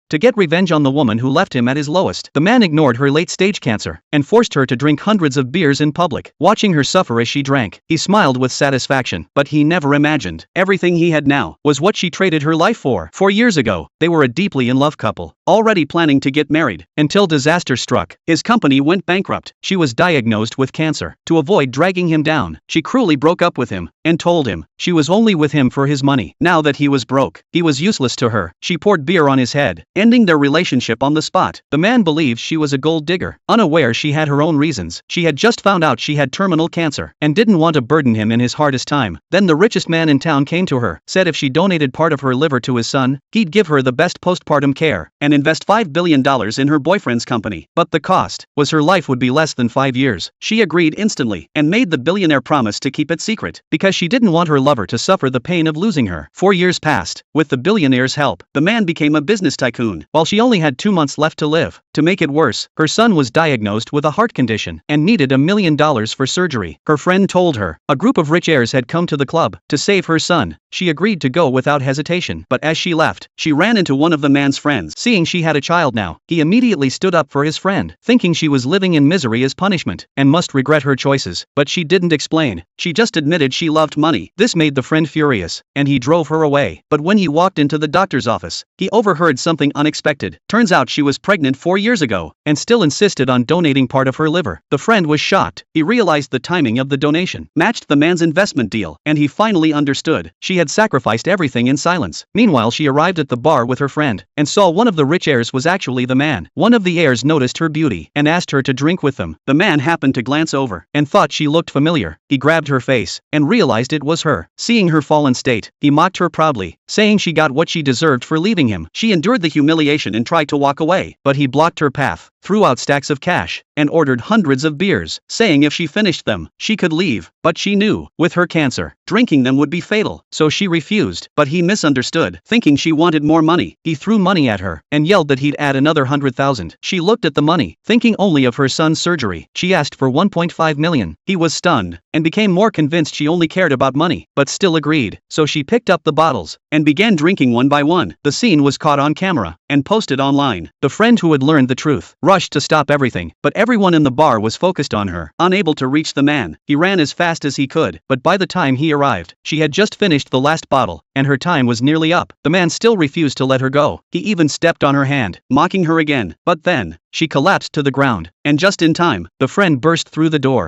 to get revenge on the woman who left him at his lowest. The man ignored her late-stage cancer and forced her to drink hundreds of beers in public. Watching her suffer as she drank, he smiled with satisfaction, but he never imagined everything he had now was what she traded her life for. 4 years ago, they were a deeply in love couple, already planning to get married, until disaster struck. His company went bankrupt. She was diagnosed with cancer. To avoid dragging him down, she cruelly broke up with him and told him she was only with him for his money. Now that he was broke, he was useless to her. She poured beer on his head, ending their relationship on the spot. The man believed she was a gold digger, unaware she had her own reasons. She had just found out she had terminal cancer and didn't want to burden him in his hardest time. Then the richest man in town came to her, said if she donated part of her liver to his son, he'd give her the best postpartum care and invest $5 billion in her boyfriend's company. But the cost was her life would be less than 5 years. She agreed instantly and made the billionaire promise to keep it secret because she didn't want her lover to suffer the pain of losing her. 4 years passed. With the billionaire's help, the man became a business tycoon while she only had 2 months left to live. To make it worse, her son was diagnosed with a heart condition and needed $1 million for surgery. Her friend told her a group of rich heirs had come to the club to save her son. She agreed to go without hesitation, but as she left, she ran into one of the man's friends. Seeing she had a child now, he immediately stood up for his friend, thinking she was living in misery as punishment and must regret her choices. But she didn't explain. She just admitted she loved money. This made the friend furious, and he drove her away. But when he walked into the doctor's office, he overheard something unexpected. Turns out she was pregnant 4 years ago and still insisted on donating part of her liver. The friend was shocked. He realized the timing of the donation matched the man's investment deal, and he finally understood. She had sacrificed everything in silence. Meanwhile, she arrived at the bar with her friend and saw one of the rich heirs was actually the man. One of the heirs noticed her beauty and asked her to drink with them. The man happened to glance over and thought she looked familiar. He grabbed her face and realized it was her. Seeing her fallen state, he mocked her proudly, saying she got what she deserved for leaving him. She endured the humiliation and tried to walk away, but he blocked her path, threw out stacks of cash, and ordered hundreds of beers, saying if she finished them, she could leave. But she knew, with her cancer, drinking them would be fatal, so she refused. But he misunderstood. Thinking she wanted more money, he threw money at her and yelled that he'd add another 100,000. She looked at the money, thinking only of her son's surgery. She asked for 1.5 million. He was stunned and became more convinced she only cared about money, but still agreed. So she picked up the bottles and began drinking one by one. The scene was caught on camera and posted online. The friend who had learned the truth rushed to stop everything, but everyone in the bar was focused on her. Unable to reach the man, he ran as fast as he could, but by the time he arrived, she had just finished the last bottle, and her time was nearly up. The man still refused to let her go. He even stepped on her hand, mocking her again. But then, she collapsed to the ground, and just in time, the friend burst through the door.